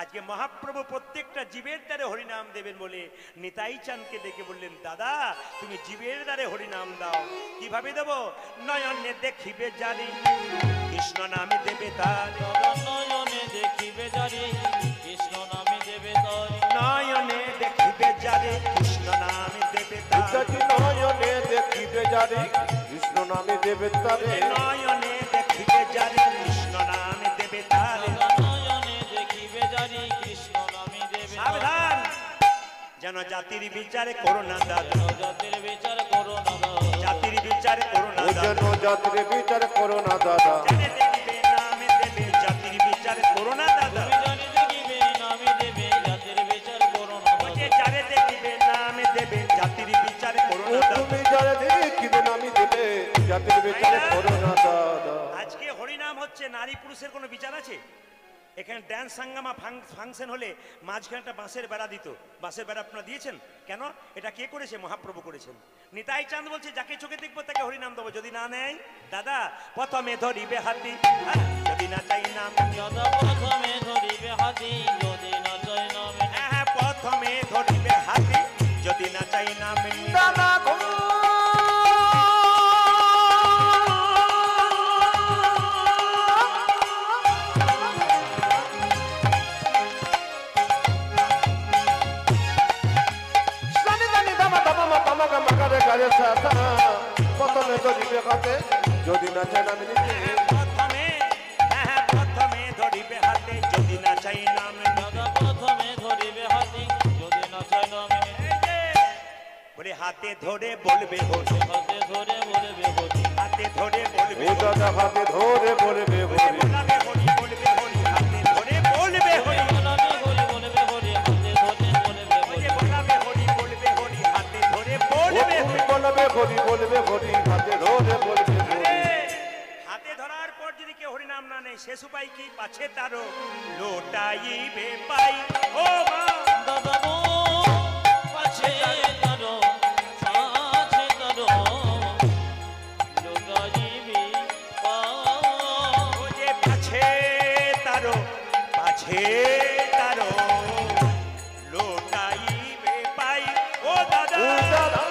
আজকে মহাপ্রভু প্রত্যেকটা জীবের দ্বারে হরিনাম দেবেন বলে নিতাই চাঁদকে ডেকে বললেন, দাদা তুমি জীবের দ্বারে হরিনাম দাও। কিভাবে দেব? নয়নে দেখিবে জারি কৃষ্ণ নামে দেবে তার, নয়নে দেখিবে জারি কৃষ্ণ নামে দেবে তার, নয়নে দেখিবে জারি কৃষ্ণ নামে দেবে তার, নয়নে দেখিবে জারি কৃষ্ণ নামে দেবে তারে, নয়নে দেখিবে জারি কৃষ্ণ নামে দেবে তার, নয়নে দেখিবে জারি কৃষ্ণ নামে দেবে। সাবধান যেন জাতির বিচারে করো না দাদা, জাতির বিচার করো না দাদা, জাতির বিচার করো না দাদা, যেন জাতির বিচার করো না দাদা, জানে দেখিবে নামে দেবে জাতির বিচার করো না দাদা, জানি দেখিবে নামে দেবে জাতির বিচার করো না দাদা, জানে দেখিবে নামে দেবে জাতির বিচার করো না দাদা। তুমি যারা দেখিবে নামে দেবে জাতির বিচার করো না দাদা। আজকে হরিনাম হচ্ছে, নারী পুরুষের কোনো বিচার আছে? এখানে ড্যান্স সাঙ্গামা ফাংশন হলে মাঝখানে একটা বাঁশের বেড়া দিত, বাঁশের বেড়া আপনারা দিয়েছেন কেন? এটা কে করেছে? মহাপ্রভু করেছেন। নিতাই চাঁদ বলছে যাকে চোখে দেখবো তাকে হরিনাম দেবো, যদি না নেয় দাদা প্রথমে ধরিবে হাতি, যদি না চাই নাম, দাদা প্রথমে ধরিবে হাতি যদি না চাই নামে, হ্যাঁ প্রথমে ধরিবে হাতি যদি না চাই নাম, দাদা প্রথমে ধরিবে হাতে যদি না চাই নামে, প্রথমে ধরিবে হাতে যদি না চাই নাম, দাদা প্রথমে ধরিবে হাতি যদি না চাই নামে, বলে হাতে ধরে বলবে হরি, হাতে ধরে বলবে হরি, হাতে ধরে বলবে ও দাদা হাতে ধরে বলবে হরি, বলাবে হরি বলবে হরি, হাতে ধরে বলবে হরি, বলাবে হরি বলবে হরি, হাতে ধরে বলবে হরি, বলাবে হরি বলবে হরি, হাতে ধরে বলবে হরি, বলবে হরি বলবে হরি, হাতে ধরে বলবে হরি। হাতে ধরার পর যদি কেউ হরিনাম না নেয় শেষ উপায় কি? পাছে তারও লোটাইবে পাই, ও মা দাদা গো পাছে তারো পাছে তারো লোটাইবি ও যে পাছে তারও লোটাইবে পাই, ও দাদা ও দাদা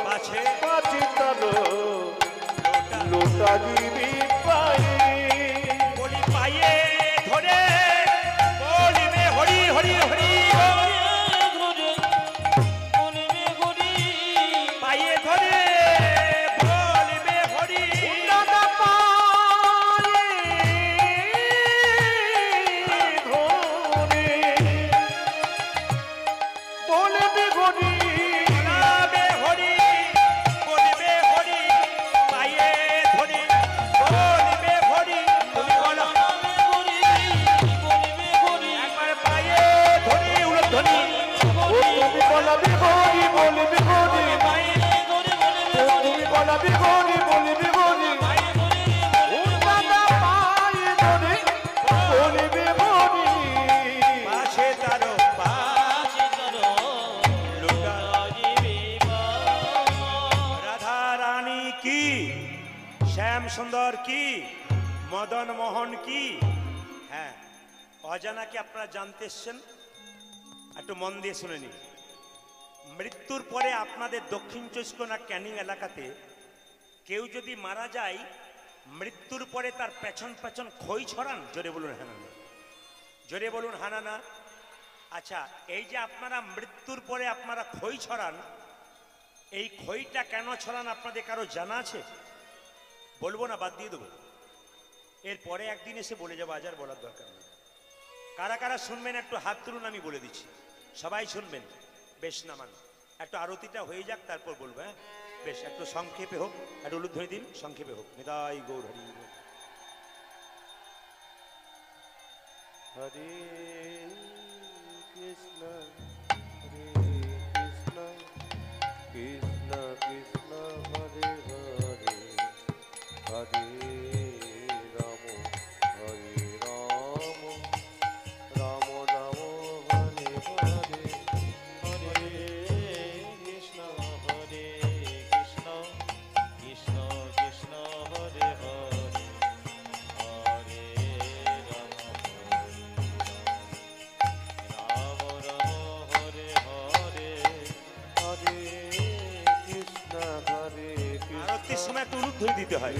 পাছে পাচিতারো লোটা দিবি পাই, বলি পায়ে ধরে বলিবে হরি হরি হরি, ধরে বলবে হরি, পায়ে ধরে বলিবে হরি, দাদা পায়ে ধরে বলবি গরি, বলাবে হরি বলিবে হরি, পায়ে ধরে বলিবে হরি, তুমি বলো বলবে হরি বলবে হরি, একবার পায়ে ধরি উলধ্বনি, ও তুমি বলবি গরি বলবি গরি, পায়ে ধরে বলবে ও হরি, তুমি বলবি গরি বলবি গরি, পায়ে ধরে ও দাদা পায়ে ধরে বলবি গরি, পাশে তারো পাছে তারো লোটাইবি রাধা রানী কি, শ্যাম সুন্দর কি, মদন মোহন কি। হ্যাঁ, অজানাকে আপনারা জানতে এসছেন, একটু মন দিয়ে শুনে নিন। মৃত্যুর পরে আপনাদের দক্ষিণ চব্বিশ পরগনা ক্যানিং এলাকাতে কেউ যদি মারা যায়, মৃত্যুর পরে তার পেছন পেছন খই ছড়ান, জোরে বলুন হ্যাঁ না, জোরে বলুন হ্যাঁ না। আচ্ছা, এই যে আপনারা মৃত্যুর পরে আপনারা খই ছড়ান, এই খইটা কেন ছড়ান আপনাদের কারো জানা আছে? বলবো না, বাদ দিয়ে দেবো, এরপরে একদিন এসে বলে যাবো, আজ আর বলার দরকার নেই। কারা কারা শুনবেন একটু হাত তুলুন, আমি বলে দিচ্ছি। সবাই শুনবেন, বেশ নামান, একটু আরতিটা হয়ে যাক তারপর বলবো। হ্যাঁ বেশ, একটু সংক্ষেপে হোক, একটু উলুধ্বনি দিন, সংক্ষেপে হোক। নিতাই গৌর হরি। হরে কৃষ্ণ হরে কৃষ্ণ কৃষ্ণ কৃষ্ণ হরে হরে, হরে রাম হরে রাম রাম রাম হরে হরে, হরে কৃষ্ণ উলুধ্বনি দিতে হয়,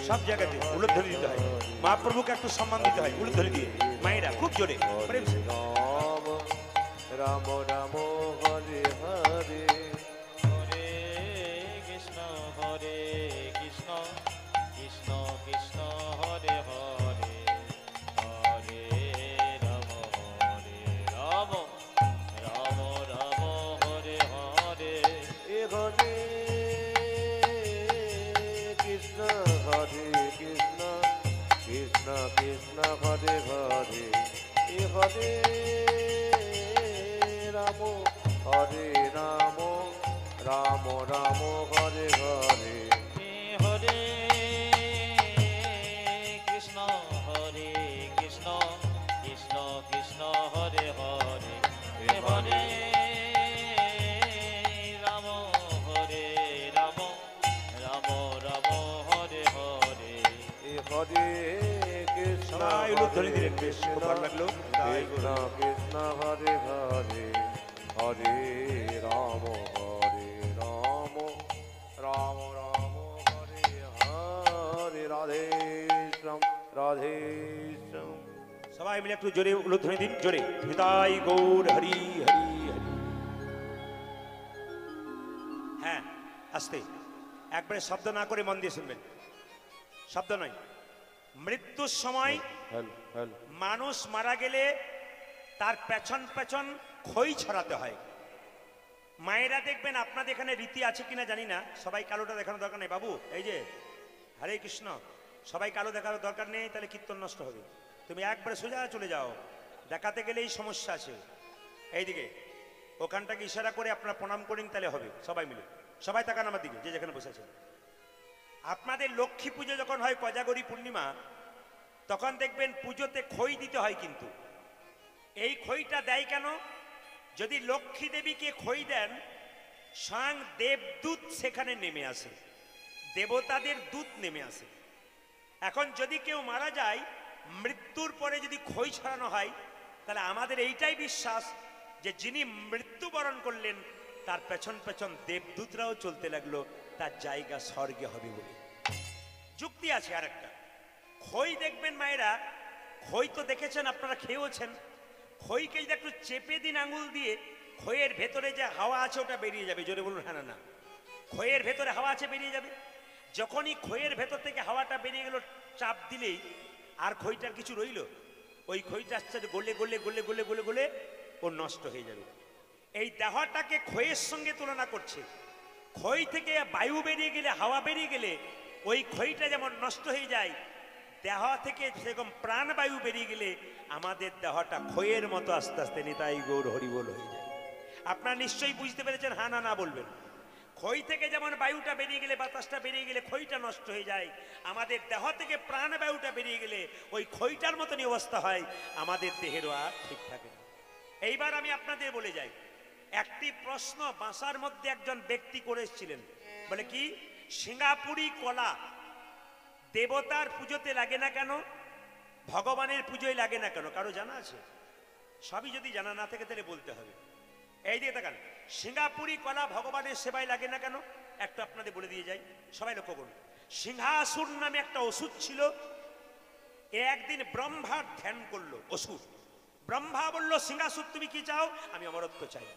সব জায়গাতে উলুধ্বনি দিতে হয়। মহাপ্রভুকে একটু সম্মান দিতে হয় উলুধ্বনি দিয়ে। মায়েরা খুব জোরে প্রেম সে। রাম রাম রাম হরে হরে হরে কৃষ্ণ কৃষ্ণ কৃষ্ণ হরে হরে, হরে রাম রাম রাম হরে হরে। এ হরে কৃষ্ণ কৃষ্ণ কৃষ্ণ কৃষ্ণ হরে হরে এ হরে রাম হরে রাম রাম রাম হরে হরে হে হরে কৃষ্ণ কৃষ্ণ কৃষ্ণ হরে হরে, হে হরে রাম রাম রাম হরে হরে। এ হরে কৃষ্ণ সবাই উলুধ্বনি দিলেন, বেশ খুব ভালো লাগলো। কৃষ্ণ কৃষ্ণ হরে হরে হরে রাম রাম রাম হরে হরে রাধে শ্যাম রাধে শ্যাম। সবাই মিলে একটু জোরে উলুধ্বনি দিন, জোরে। নিতাই গৌর হরি হরি হরি। হ্যাঁ, আস্তে, একবারে শব্দ না করে মন দিয়ে শুনবেন, শব্দ নয়। মৃত্যুর সময় হেল হেল মানুষ মারা গেলে তার পেছন পেছন খই ছড়াতে হয়। মায়েরা দেখবেন, আপনাদের এখানে রীতি আছে কিনা জানি না, সবাই কালোটা দেখানোর দরকার নেই বাবু। এই যে হরে কৃষ্ণ, সবাই কালো দেখানোর দরকার নেই, তাহলে কীর্তন নষ্ট হবে। তুমি একবারে সোজা চলে যাও, দেখাতে গেলেই সমস্যা আছে। এইদিকে ওখানটাকে ইশারা করে আপনারা প্রণাম করেন, তাহলে হবে। সবাই মিলে, সবাই তাকান আমার দিকে, যে যেখানে বসে আছেন। আপনাদের লক্ষ্মী পুজো যখন হয়, কোজাগরী পূর্ণিমা, তখন দেখবেন পুজোতে খই দিতে হয়। কিন্তু এই খইটা দেয় কেন? যদি লক্ষ্মী দেবীকে খই দেন, স্বয়ং দেবদূত সেখানে নেমে আসে, দেবতাদের দূত নেমে আসে। এখন যদি কেউ মারা যায়, মৃত্যুর পরে যদি খই ছড়ানো হয়, তাহলে আমাদের এইটাই বিশ্বাস যে যিনি মৃত্যুবরণ করলেন তার পেছন পেছন দেবদূতরাও চলতে লাগলো, তার জায়গা স্বর্গে হবে বলে যুক্তি আছে। আর একটা খই দেখবেন মায়েরা, খই তো দেখেছেন আপনারা, খেয়েওছেন। খইকে যদি একটু চেপে দিন আঙুল দিয়ে, খইয়ের ভেতরে যে হাওয়া আছে ওটা বেরিয়ে যাবে। জোরে বলুন হ্যাঁ না না। খইয়ের ভেতরে হাওয়া আছে, বেরিয়ে যাবে। যখনই খইয়ের ভেতর থেকে হাওয়াটা বেরিয়ে গেল, চাপ দিলেই আর খইটার কিছু রইল? ওই খইটা আস্তে আস্তে গলে গলে গলে গলে গলে গলে ও নষ্ট হয়ে যাবে। এই দেহটাকে খইয়ের সঙ্গে তুলনা করছে। খই থেকে বায়ু বেরিয়ে গেলে, হাওয়া বেরিয়ে গেলে ওই খইটা যেমন নষ্ট হয়ে যায়, দেহ থেকে সেরকম প্রাণবায়ু বেরিয়ে গেলে আমাদের দেহটা খইয়ের মতো আস্তে আস্তে নিতাই গৌর হরিবোল হয়ে যায়। আপনারা নিশ্চয়ই বুঝতে পেরেছেন, হ্যাঁ না না বলবেন। খই থেকে যেমন বায়ুটা বেরিয়ে গেলে, বাতাসটা বেরিয়ে গেলে খইটা নষ্ট হয়ে যায়, আমাদের দেহ থেকে প্রাণবায়ুটা বেরিয়ে গেলে ওই খইটার মতনই অবস্থা হয়, আমাদের দেহেরও আর ঠিক থাকে না। এইবার আমি আপনাদের বলে যাই, একটি প্রশ্ন বাসার মধ্যে একজন ব্যক্তি করে এসেছিলেন। বলে কি, সিঙ্গাপুরি কলা দেবতার পুজোতে লাগে না কেন, ভগবানের পুজোয় লাগে না কেন? কারো জানা আছে? সবই যদি জানা না থাকে তাহলে বলতে হবে। এই দিকে তাকান, সিঙ্গাপুরি কলা ভগবানের সেবায় লাগে না কেন? একটা আপনাদের বলে দিয়ে যাই, সবাই লক্ষ্য করুন। সিংহাসুর নামে একটা অসুর ছিল। এ একদিন ব্রহ্মার ধ্যান করলো অসুর। ব্রহ্মা বলল, সিংহাসুর তুমি কি চাও? আমি অমরত্ব চাই।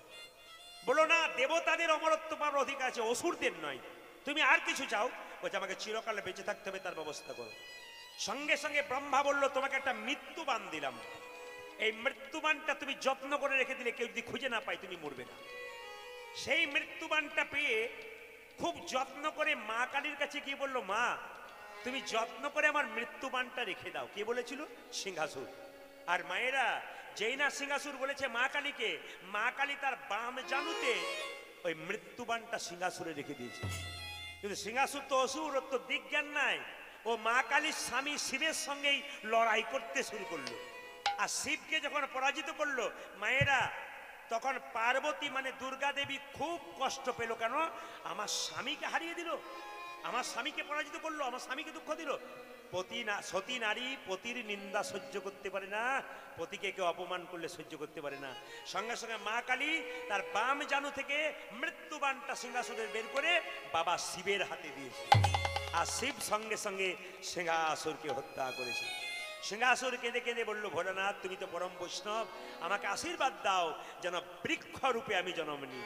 বলো না, দেবতাদের অমরত্ব পাওয়ার অধিকার আছে, অসুরদের নয়। তুমি আর কিছু চাও? বলছে আমাকে চিরকালে বেঁচে থাকতে হবে, তার ব্যবস্থা করো। সঙ্গে সঙ্গে ব্রহ্মা বলল, তোমাকে একটা মৃত্যুবান দিলাম, এই মৃত্যুবানটা তুমি যত্ন করে রেখে দিলে কেউ যদি খুঁজে না পায় তুমি মরবে না। সেই মৃত্যুবানটা পেয়ে খুব যত্ন করে মা কালীর কাছে গিয়ে বলল, মা তুমি যত্ন করে আমার মৃত্যুবানটা রেখে দাও। কে বলেছিল? সিংহাসুর। আর মায়েরা, যেই না সিংহাসুর বলেছে মা কালীকে, মা কালী তার বাম জানুতে ওই মৃত্যুবানটা সিংহাসুরে রেখে দিয়েছে। কিন্তু সিংহাসুর তো অসুর, ওর তো দিজ্ঞান নাই। ও মা কালীর স্বামী শিবের সঙ্গেই লড়াই করতে শুরু করলো। আর শিবকে যখন পরাজিত করলো মায়েরা, তখন পার্বতী মানে দুর্গা দেবী খুব কষ্ট পেল। কেন? আমার স্বামীকে হারিয়ে দিল, আমার স্বামীকে পরাজিত করলো, আমার স্বামীকে দুঃখ দিল। সতী নারী পতির নিন্দা সহ্য করতে পারে না, পতিকে কেউ অপমান করলে সহ্য করতে পারে না। সঙ্গে সঙ্গে মা কালী তার বাম জানু থেকে মৃত্যুবানটা সিংহাসনের বের করে বাবা শিবের হাতে দিয়েছে। আর শিব সঙ্গে সঙ্গে সিংহাসুরকে হত্যা করেছে। সিংহাসুর কেঁদে কেঁদে বললো, ভোলানাথ তুমি তো পরম বৈষ্ণব, আমাকে আশীর্বাদ দাও যেন বৃক্ষরূপে আমি জন্ম নিই।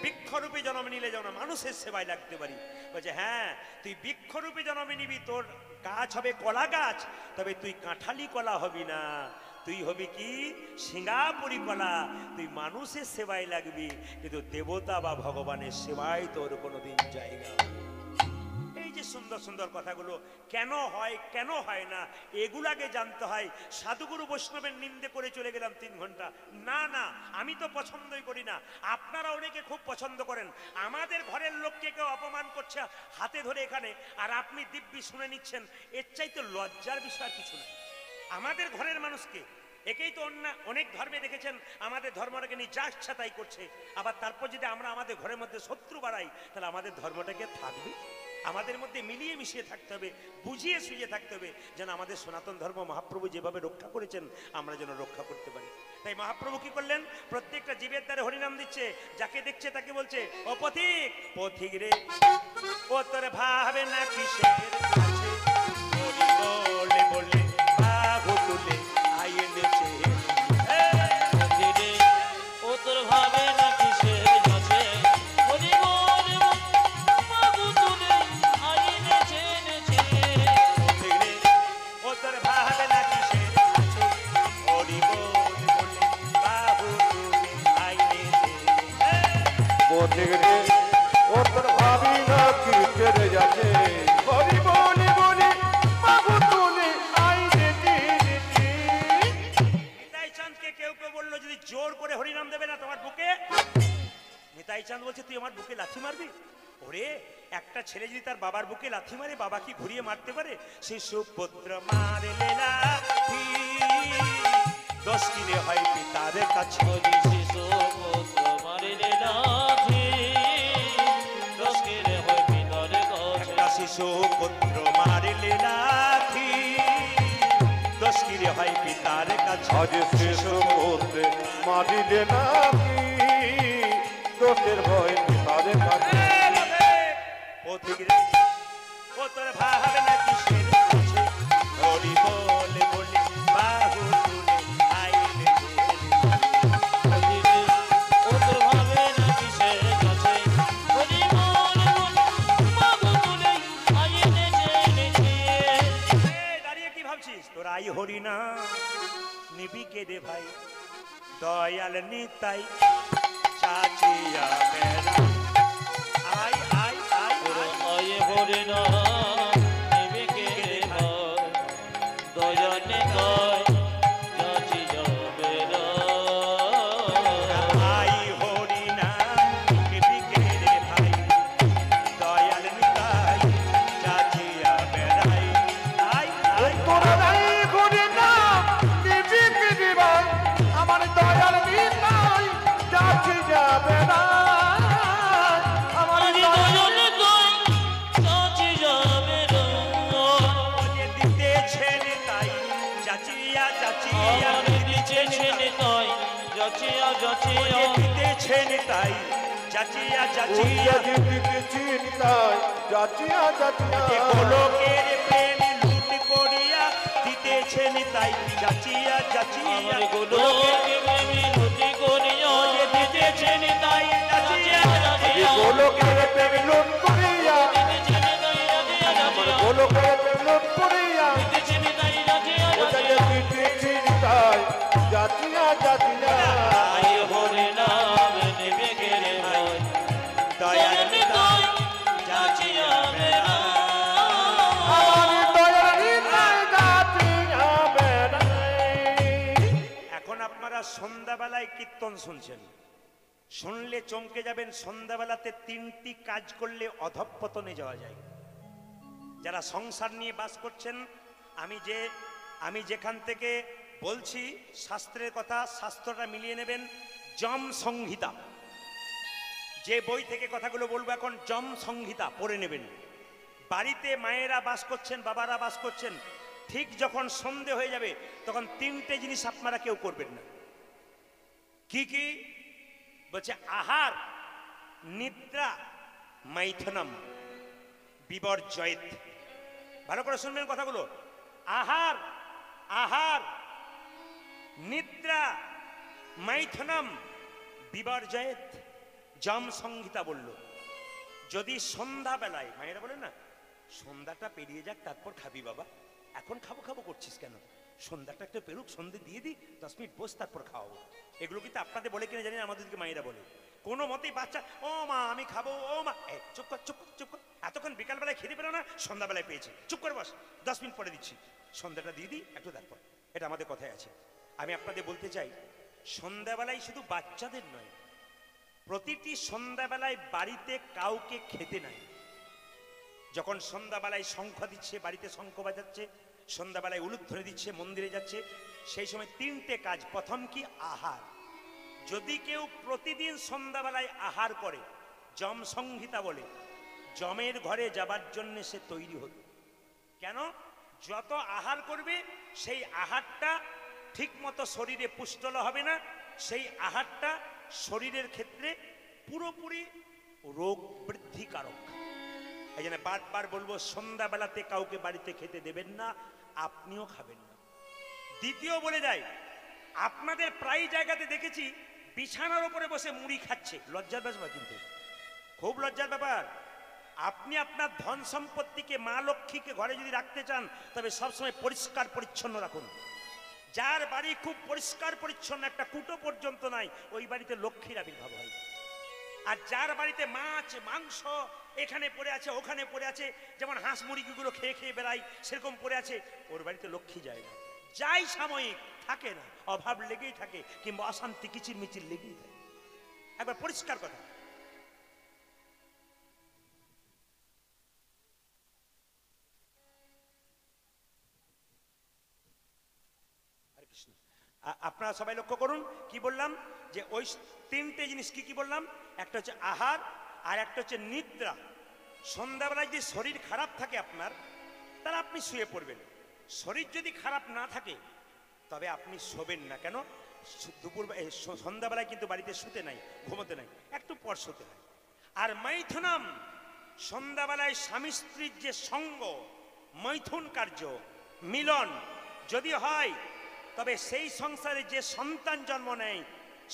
বৃক্ষরূপে জন্ম নিলে যেন মানুষের সেবায় লাগতে পারি। বলছে হ্যাঁ, তুই বৃক্ষরূপে জন্ম নিবি, তোর গাছ হবে কলা গাছ, তবে তুই কাঁঠালি কলা হবি না, তুই হবি কি সিঙ্গাপুরি কলা, তুই মানুষের সেবায় লাগবি, কিন্তু দেবতা বা ভগবানের সেবায় তোর কোনোদিন জায়গা। এই যে সুন্দর সুন্দর কথাগুলো কেন হয় কেন হয় না এগুলাকে জানতে হয়। সাধুগুরু বৈষ্ণবের নিন্দে করে চলে গেলাম 3 ঘন্টা, না না, আমি তো পছন্দই করি না, আপনারা অনেকে খুব পছন্দ করেন। আমাদের ঘরের লোককে কেউ অপমান করছে হাতে ধরে এখানে, আর আপনি দিব্যি শুনে নিচ্ছেন, এর চাইতে লজ্জার বিষয় কিছু না। আমাদের ঘরের মানুষকে, একেই তো অনেক ধর্মে দেখেছেন আমাদের ধর্মটাকে নিয়ে যা ইচ্ছা তাই করছে, আবার তারপর যদি আমরা আমাদের ঘরের মধ্যে শত্রু বাড়াই, তাহলে আমাদের ধর্মটাকে থাকবে? আমাদের মধ্যে মিলিয়ে মিশিয়ে থাকতে হবে, বুঝিয়ে সুঝিয়ে থাকতে হবে, যেন আমাদের সনাতন ধর্ম মহাপ্রভু যেভাবে রক্ষা করেছেন আমরা যেন রক্ষা করতে পারি। তাই মহাপ্রভু কি করলেন, প্রত্যেকটা জীবের দ্বারে হরিনাম দিচ্ছে, যাকে দেখছে তাকে বলছে, ও পথিক, পথিক রে, ও তোর ভাবে না কিসের কাছে, বলে বলে বাহু তুলে আইয়ে নেচে, ও তোর ভাবে না কিসের কাছে, হরি বল বাবু তুলে আই নেচে নেচে। ও তোর ভাবে না কিসের কাছে, হরি বল বলে বাহু তুলে আইয়ে নেচে। পথিক রে, ও তোর ভাবি না কিসের যাচ্ছে, হরি বলি বলি বাবু তুলি আই রেটি রেটি। নিতাই চাঁদকে কেউ কেউ বললো, যদি জোর করে হরিনাম দেবে না তোমার বুকে, নিতাই চাঁদ বলছে তুই আমার বুকে লাথি মারবি? ওরে, একটা ছেলে যদি তার বাবার বুকে লাথি মারে, বাবা কি ঘুরিয়ে মারতে পারে? সে সুপুত্র মারলে লাথি, দোষ কিনে হয় পিতার কাছে, হরি শিশু পুত্র মারিলে লাথি, দোষ কিরে হয় পিতার কাছে। একটা শিশু পুত্র মারলে লাথি, দোষ কিনে হয় পিতার কাছে। আজ শিশু পুত্রে মারিলে নাকি, দোষের ভয় পিতাদের কাছে। পথিক রে, ও তোর ভাবে না কিসের কাছে, হরি বলে বলে বাহু তুলে আইলে হরি রে, ও তোর ভাবে না কিসের কাছে, হরি বল বাবু তুলে আই নেচে নেচে। দাঁড়িয়ে কি ভাবছিস? তোর আই হরি না নিবি কে রে ভাই, দয়াল নিতাই চাচিয়া বেড়া, আই আই আই তোর আই। আয়ে হরি না নেবে কে রে ভাই, দয়ানে কয় যাচি যাবে না। আই হরি না নিবি কে রে ভাই, দয়াল নিতাই চাচিয়া বেড়াই, আই আই। তোরা নাই ঘুরে না দিবি কি দিবাই, আমার দয়াল নিতাই যাচ্ছি যাবে না, আমার আরে দয়াল দয়ানে কয় যাচি যাবে না। ওরে দিতেছে নিতাই চাচিয়া চাচিয়া, আমারে দিতেছে নিতাই যাচিয়া যাচিয়া। ওরে দিতেছে নিতাই চাচিয়া চাচিয়া, উইয়া দিতেছি নিতাই যাচ্ছিয়া যাচ্ছিয়া। গোলকের প্রেম লুট করিয়া দিতেছে নিতাই চাচিয়া চাচিয়া, আমার গোলকে প্রেমী লুটি করিয়া ওরে দিতেছে নিতাই চাচিয়া চাচিয়া। গোলকের প্রেম লুট করিয়া, দিতেছে নিতাই রাজিয়া আমার রাজিয়া। গোলকের প্রেম লুট করিয়া, দিতেছে নিতাই রাজিয়া ওটা রাজিয়া। দিতেছি নিতাই যাচ্ছিয়া যাচ্ছিয়া। আই হরি নাম নেবে কে রে ভাই, দয়াল দয়ানে নিতাই কয় যাচিয়া বেড়া। আমার দয়াল নিতাই যাচ্ছিয়া বেড়াই। এখন আপনারা সন্ধ্যাবেলায় কীর্তন শুনছেন, শুনলে চমকে যাবেন। সন্ধ্যাবেলাতে 3টি কাজ করলে অধঃপতনে যাওয়া যায়। যারা সংসার নিয়ে বাস করছেন, আমি যেখান থেকে বলছি শাস্ত্রের কথা, শাস্ত্রটা মিলিয়ে নেবেন। যম সংহিতা, যে বই থেকে কথাগুলো বলবো এখন, যম সংহিতা পড়ে নেবেন। বাড়িতে মায়েরা বাস করছেন, বাবারা বাস করছেন, ঠিক যখন সন্ধে হয়ে যাবে তখন 3টে জিনিস আপনারা কেউ করবেন না। কি কি বলছে? আহার, নিদ্রা, মাইথুনম। বিবর্জয়েত। ভালো করে শুনবেন কথাগুলো। আহার, আহার, নিদ্রা, মাইথুনম, বিবর্জয়েত। যম সংহিতা বলল যদি সন্ধ্যাবেলায়, মায়েরা বলেন না সন্ধ্যাটা পেরিয়ে যাক তারপর খাবি বাবা, এখন খাবো খাবো করছিস কেন, সন্ধ্যাটা একটা পেরুক, সন্ধ্যে দিয়ে দি, 10 মিনিট বস তারপর খাওয়াবো। এগুলো কিন্তু আপনাদের বলে কিনা জানি না, আমাদেরকে মায়েরা বলে। কোনো মতেই বাচ্চা ও মা আমি খাবো, ও মা চুপ কর চুপ কর চুপ কর, এতক্ষণ বিকালবেলায় খেতে পেলো না, সন্ধ্যাবেলায় পেয়েছে, চুপ করে বস, 10 মিনিট পরে দিচ্ছি, সন্ধ্যাটা দিয়ে দিই একটু তারপর। এটা আমাদের কথায় আছে। আমি আপনাদের বলতে চাই সন্ধ্যাবেলায় শুধু বাচ্চাদের নয়, প্রতিটি সন্ধ্যাবেলায় বাড়িতে কাউকে খেতে নাই। যখন সন্ধ্যাবেলায় শঙ্খ দিচ্ছে, বাড়িতে শঙ্খ বাজাচ্ছে, সন্ধ্যাবেলায় উলুধ্বনি দিচ্ছে, মন্দিরে যাচ্ছে, সেই সময় 3টে কাজ। প্রথম কি? আহার। যদি কেউ প্রতিদিন সন্ধ্যাবেলায় আহার করে, যম সংহিতা বলে যমের ঘরে যাবার জন্য সে তৈরি হতো। কেন? যত আহার করবে সেই আহারটা ঠিক মতো শরীরে পুষ্টল হবে না, সেই আহারটা শরীরের ক্ষেত্রে পুরোপুরি রোগ বৃদ্ধিকারক। এই জন্য বারবার বলবো সন্ধ্যাবেলাতে কাউকে বাড়িতে খেতে দেবেন না, আপনিও খাবেন না। দ্বিতীয় বলে যায়, আপনাদের প্রায় জায়গাতে দেখেছি বিছানার উপরে বসে মুড়ি খাচ্ছে, লজ্জার ব্যাপার, কিন্তু খুব লজ্জার ব্যাপার। আপনি আপনার ধন সম্পত্তিকে, মা লক্ষ্মীকে ঘরে যদি রাখতে চান তবে সবসময় পরিষ্কার পরিচ্ছন্ন রাখুন। যার বাড়ি খুব পরিষ্কার পরিচ্ছন্ন, একটা কুটো পর্যন্ত নাই, ওই বাড়িতে লক্ষ্মীর আবির্ভাব হয়। আর যার বাড়িতে মাছ মাংস এখানে পড়ে আছে ওখানে পড়ে আছে, যেমন হাঁস মুরগিগুলো খেয়ে খেয়ে বেড়ায় সেরকম পড়ে আছে, ওর বাড়িতে লক্ষ্মী যায় না। যাই সাময়িক থাকে না, অভাব লেগেই থাকে, কিংবা অশান্তি কিচির মিচির লেগেই থাকে। একবার পরিষ্কার কথা। আপনারা সবাই লক্ষ্য করুন কি বললাম, যে ওই 3টে জিনিস কি কি বললাম, একটা হচ্ছে আহার, আর একটা হচ্ছে নিদ্রা। সন্ধ্যাবেলায় যদি শরীর খারাপ থাকে আপনার, তাহলে আপনি শুয়ে পড়বেন। শরীর যদি খারাপ না থাকে তবে আপনি শোবেন না। কেন? দুপুর সন্ধ্যাবেলায় কিন্তু বাড়িতে শুতে নাই, ঘুমোতে নাই, একটু পর শুতে হয়। আর মাইথুনম, সন্ধ্যাবেলায় স্বামী স্ত্রীর যে সঙ্গ, মৈথুন কার্য, মিলন যদি হয়, তবে সেই সংসারে যে সন্তান জন্ম নেয়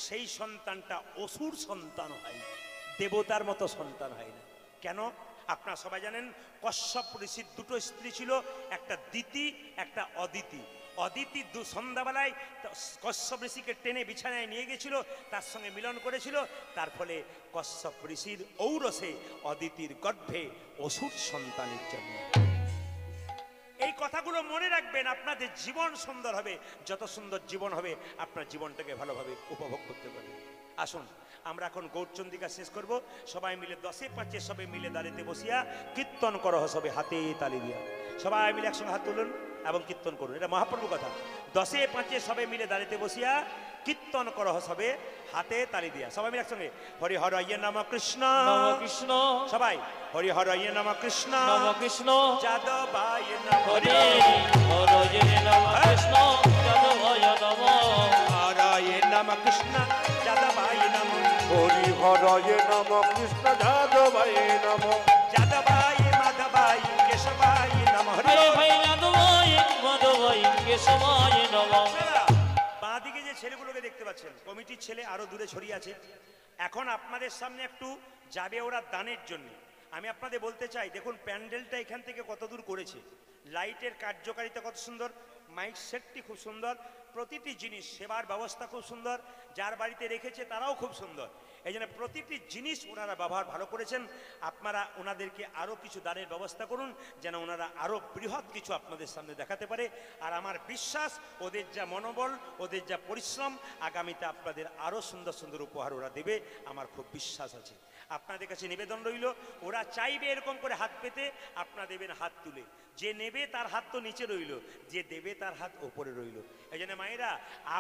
সেই সন্তানটা অসুর সন্তান হয়, দেবতার মতো সন্তান হয় না। কেন? আপনারা সবাই জানেন কশ্যপ ঋষির 2টো স্ত্রী ছিল, একটা দিতি একটা অদিতি। অদিতি সন্ধ্যাবেলায় কশ্যপ ঋষিকে টেনে বিছানায় নিয়ে গেছিল, তার সঙ্গে মিলন করেছিল, তার ফলে কশ্যপ ঋষির ঔরসে অদিতির গর্ভে অসুর সন্তানের জন্ম। এই কথাগুলো মনে রাখবেন, আপনাদের জীবন সুন্দর হবে। যত সুন্দর জীবন হবে আপনার জীবনটাকে ভালোভাবে উপভোগ করতে পারবেন। আসুন আমরা এখন গৌরচন্দ্রিকা শেষ করব। সবাই মিলে 10-এ 5-এ সবাই মিলে দাঁড়িতে বসিয়া কীর্তন করো সবে হাতে তালি দিয়া। সবাই মিলে একসঙ্গে হাত তুলুন এবং কীর্তন করুন। এটা মহাপ্রভু কথা। 10-এ 5-এ সবাই মিলে দাঁড়িতে বসিয়া কীর্তন করো সবে হাতে তালি দিয়া। সবাই মিলে একসঙ্গে হরি হর ইয়ে নম কৃষ্ণ নম কৃষ্ণ, সবাই হরি হর ইয়ে নম কৃষ্ণ নম কৃষ্ণ, যাদবায় নম হরি হরে নম কৃষ্ণ, যাদবায় নম, হরয়ে নম কৃষ্ণ যাদবায় নম, হরি হরয়ে নম কৃষ্ণ যাদবায় নম, যাদবায় মাধবায় কেশবায় নম। হরি হরে ভাই যাদবায় মাধবায় কেশবায় নম। বাঁ দিকে যে ছেলেগুলোকে দেখতে পাচ্ছেন, কমিটির ছেলে আরো দূরে ছড়িয়ে আছে। এখন আপনাদের সামনে একটু যাবে ওরা দানের জন্য। আমি আপনাদের বলতে চাই, দেখুন প্যান্ডেলটা এখান থেকে কত দূর করেছে, লাইটের কার্যকারিতা কত সুন্দর, মাইক সেটটি খুব সুন্দর, প্রতিটি জিনিস, সেবার ব্যবস্থা খুব সুন্দর, যার বাড়িতে রেখেছে তারাও খুব সুন্দর। এই জন্য প্রতিটি জিনিস ওনারা ব্যবহার ভালো করেছেন। আপনারা ওনাদেরকে আরও কিছু দানের ব্যবস্থা করুন, যেন ওনারা আরও বৃহৎ কিছু আপনাদের সামনে দেখাতে পারে। আর আমার বিশ্বাস ওদের যা মনোবল, ওদের যা পরিশ্রম, আগামীতে আপনাদের আরও সুন্দর সুন্দর উপহার ওরা দেবে, আমার খুব বিশ্বাস আছে। আপনাদের কাছে নিবেদন রইল, ওরা চাইবে এরকম করে হাত পেতে, আপনারা দেবেন হাত তুলে। যে নেবে তার হাত তো নিচে রইল, যে দেবে তার হাত ওপরে রইল। এই জন্য মায়েরা,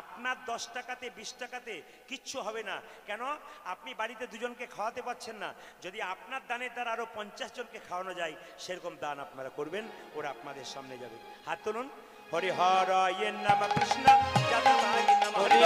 আপনার 10 টাকাতে 20 টাকাতে কিচ্ছু হবে না। কেন? আপনি বাড়িতে 2 জনকে খাওয়াতে পারছেন না, যদি আপনার দানের দ্বারা আরো 50 জনকে খাওয়ানো যায়, সেরকম দান আপনারা করবেন, ওরা আপনাদের সামনে যাবে। হাত তুলুন। হরি হর ইয়ে নম কৃষ্ণ যাদবায় নম, হরে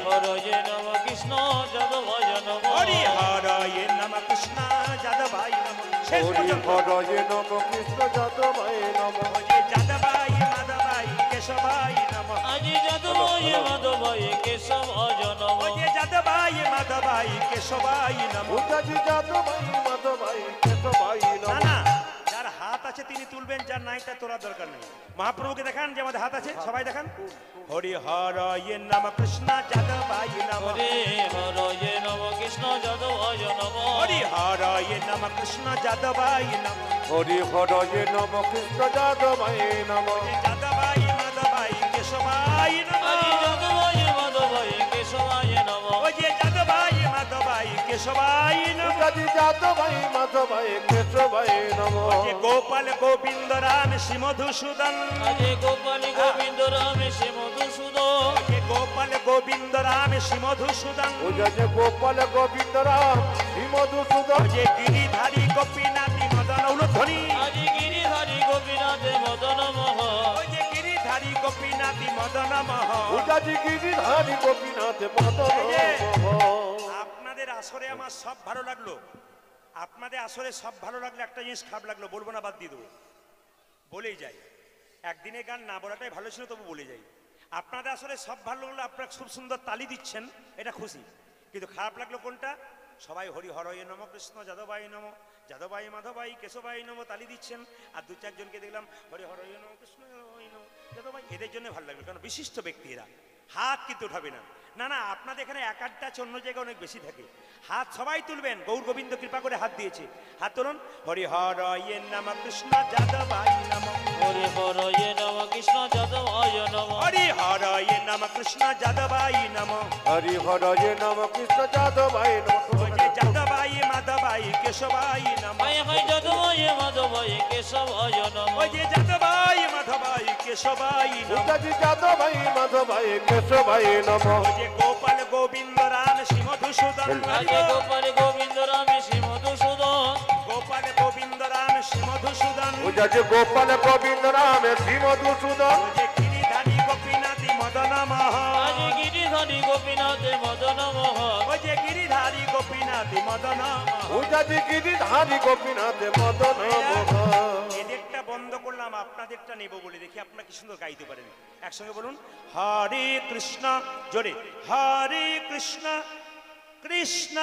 হরে নম কৃষ্ণ যাদবায় নম, হরি হর ইয়ে নম কৃষ্ণ যাদবায় নম। শেষ হরি পর্যন্ত হরয়ে নম কৃষ্ণ যাদবায় নম ওই যে যাদবাই মাধবাই কেশবাই নম আজি যাদবায় মাধবায় কেশবায় নম ওই যে যাদবাই মাধবাই কেশবাই নম উজাজি যাদবায় মাধবায় কেশবায় না নম না যার হাত আছে তিনি তুলবেন, যার নাই তার তোলার দরকার নেই। মহাপ্রভুকে দেখান যে আমাদের হাত আছে, সবাই দেখান। হরি হরয়ে নম কৃষ্ণ যাদবাই নম হরে হরয়ে নম কৃষ্ণ যাদবায় নম হরি হরয়ে নম কৃষ্ণ যাদবাই নম হরি হরয়ে নম কৃষ্ণ যাদবায় নম যাদবাই মাধবাই কেশবাই নম আজি যাদবায় মাধবায় কেশবায় নম ওই যে যাদবাই মাধবাই কেশবাই নম উজাজি যাদবায় মাধবায় কেশবায় নম যে গোপাল গোবিন্দ রাম শ্রী মধুসূদন আজি গোপাল গোবিন্দ রাম শ্রী মধুসূদন যে গোপাল গোবিন্দ রাম শ্রী মধুসূদন উজাজি গোপাল গোবিন্দ রাম শ্রী মধুসূদন যে গিরিধারী গোপীনাথী মদন উলধ্বনি আজি গিরিধারী গোপীনাথ মদন মোহ ওই যে গিরিধারী গোপীনাথী মদন মহ উজাজি গিরিধারী গোপীনাথ মদন মোহন। আপনাদের আসরে আমার সব ভালো লাগলো, আপনাদের আসরে সব ভালো লাগলো, একটা জিনিস খারাপ লাগলো, বলবো না, বাদ দিয়ে দেবো, বলেই যাই। একদিনে গান না বলাটাই ভালো ছিল, তবু বলে যাই। আপনাদের আসরে সব ভালো লাগলো, আপনারা খুব সুন্দর তালি দিচ্ছেন, এটা খুশি। কিন্তু খারাপ লাগলো কোনটা? সবাই হরি হরয়ে নম কৃষ্ণ যাদবাই নম যাদবাই মাধবাই কেশবাই নম তালি দিচ্ছেন, আর দু চারজনকে দেখলাম হরি হরয়ে নম কৃষ্ণ যাদবাই নম যাদবাই, এদের জন্য ভালো লাগলো, কারণ বিশিষ্ট ব্যক্তি এরা। হাত কিন্তু উঠাবে না, না না, আপনাদের এখানে এক আধটা আছে, অন্য জায়গায় অনেক বেশি থাকে। হাত সবাই তুলবেন, গৌর গোবিন্দ কৃপা করে হাত দিয়েছে, হাত তুলুন। হরি হরয়ে নম কৃষ্ণ যাদবাই নম হরে হরয়ে নম কৃষ্ণ যাদবায় নম হরি হরয়ে নম কৃষ্ণ যাদবাই নম হরি হরয়ে নম কৃষ্ণ যাদবায় নম ওই যে যাদবাই মাধবাই কেশবাই নম হায় হায় যাদবায় মাধবায় কেশবায় নম ওই যে যাদবাই মাধবাই কেশবাই নম উজাজি যাদবায় মাধবায় কেশবায় নম ওই যে গোপাল গোবিন্দ রাম শ্রী মধুসূদন আজি গোপাল গোবিন্দ রাম শ্রী মধুসূদন গোপাল গোবিন্দ রাম শ্রী মধুসূদন উজাজি গোপাল গোবিন্দ রাম শ্রী মধুসূদন ওই যে গিরিধারী গোপীনাথী মদন মহ আজি গিরিধারী গোপীনাথ মদন মোহ ওই যে গিরিধারী গোপীনাথী মদন মহ উজাজি গিরিধারী গোপীনাথ মদন মোহন। এদেরটা বন্ধ করলাম, আপনাদেরটা নেব বলে, দেখি আপনারা কি সুন্দর গাইতে পারেন। একসঙ্গে বলুন, হরে কৃষ্ণ, জোরে, হরে কৃষ্ণ কৃষ্ণ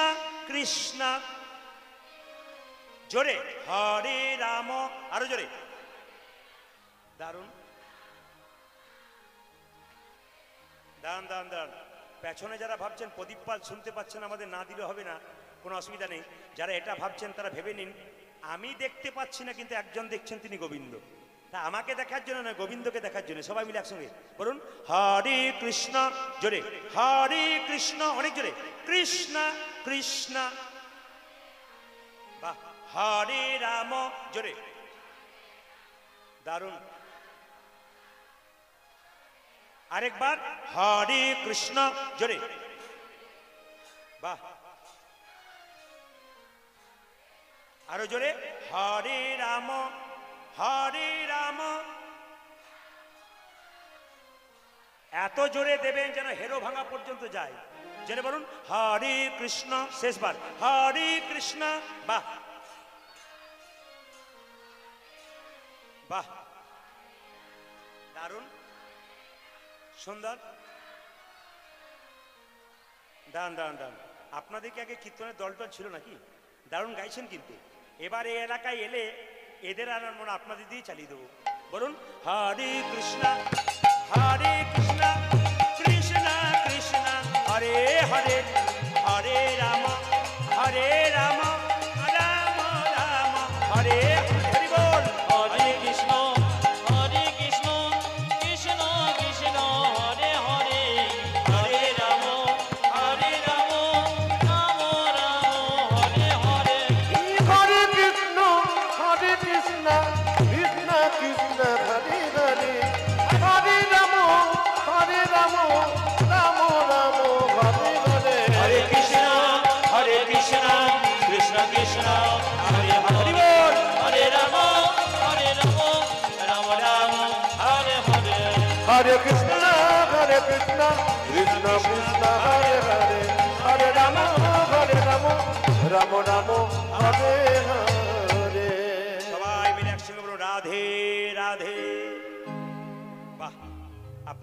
কৃষ্ণ, জোরে, হরে রাম, আরো জোরে, দারুন, দান দান দান। পেছনে যারা ভাবছেন প্রদীপ পাল শুনতে পাচ্ছেন, আমাদের না দিলে হবে না, কোনো অসুবিধা নেই। যারা এটা ভাবছেন তারা ভেবে নিন, আমি দেখতে পাচ্ছি না, কিন্তু একজন দেখছেন, তিনি গোবিন্দ। তা আমাকে দেখার জন্য নয়, গোবিন্দকে দেখার জন্য। সবাই মিলে একসঙ্গে বলুন, হরে কৃষ্ণ, জোরে, হরে কৃষ্ণ, অনেক জোরে, কৃষ্ণ কৃষ্ণ, বাহ, হরে রাম, জোরে, দারুণ। আরেকবার, হরে কৃষ্ণ, জোরে, বাহ, আরো জোরে, হরে রাম, হরে রাম। এত জোরে দেবেন যেন হেরো ভাঙা পর্যন্ত যায়। জেনে বলুন, হরে কৃষ্ণ, শেষবার, হরে কৃষ্ণ, বাহ বাহ, দারুণ সুন্দর, দান দান দান। আপনাদেরকে আগে কীর্তনের দলটল ছিল নাকি? দারুণ গাইছেন কিন্তু। এবার এই এলাকায় এলে এদের আর মনে আপনাদের দিয়ে চালিয়ে দেবো। বলুন, হরে কৃষ্ণ, হরে কৃষ্ণ, কৃষ্ণ কৃষ্ণ, হরে হরে, হরে রাম, হরে রাম, রাম রাম, হরে হরি বল। হরে কৃষ্ণ কৃষ্ণ কৃষ্ণ হরে হরে হরে রাম রাম হরে হরে। হরে কৃষ্ণ কৃষ্ণ কৃষ্ণ হরে হরে, হরে রাম রাম রাম হরে হরে। হরে কৃষ্ণ কৃষ্ণ কৃষ্ণ হরে হরে বল। হরে রাম রাম রাম হরে হরে। হরে কৃষ্ণ কৃষ্ণ কৃষ্ণ হরে হরে, হরে রাম রাম রাম হরে হরে।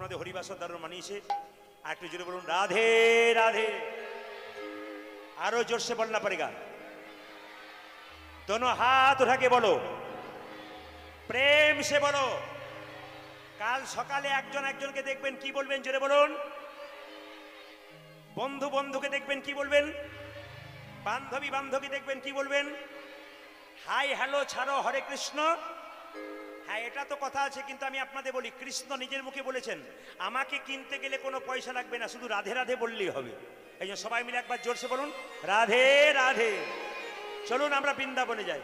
আপনাদের হরিবাসর দারুণ মানিয়েছে। আর একটু জোরে বলুন রাধে রাধে। আরো জোরসে বলনা পড়েগা। दोनों हाथ उठा के बोलो, प्रेम से बोलो। কাল সকালে একজন একজনকে দেখবেন কি বলবেন, জোরে বলুন। বন্ধু বন্ধুকে দেখবেন কি বলবেন, বান্ধবী বান্ধবী দেখবেন কি বলবেন। হাই হ্যালো ছাড়ো হরে কৃষ্ণ। হ্যাঁ এটা তো কথা আছে, কিন্তু আমি আপনাদের বলি কৃষ্ণ নিজের মুখে বলেছেন আমাকে কিনতে গেলে কোনো পয়সা লাগবে না, শুধু রাধে রাধে বললেই হবে। এই জন্য সবাই মিলে একবার জোরসে বলুন রাধে রাধে। চলুন আমরা বৃন্দাবনে যাই।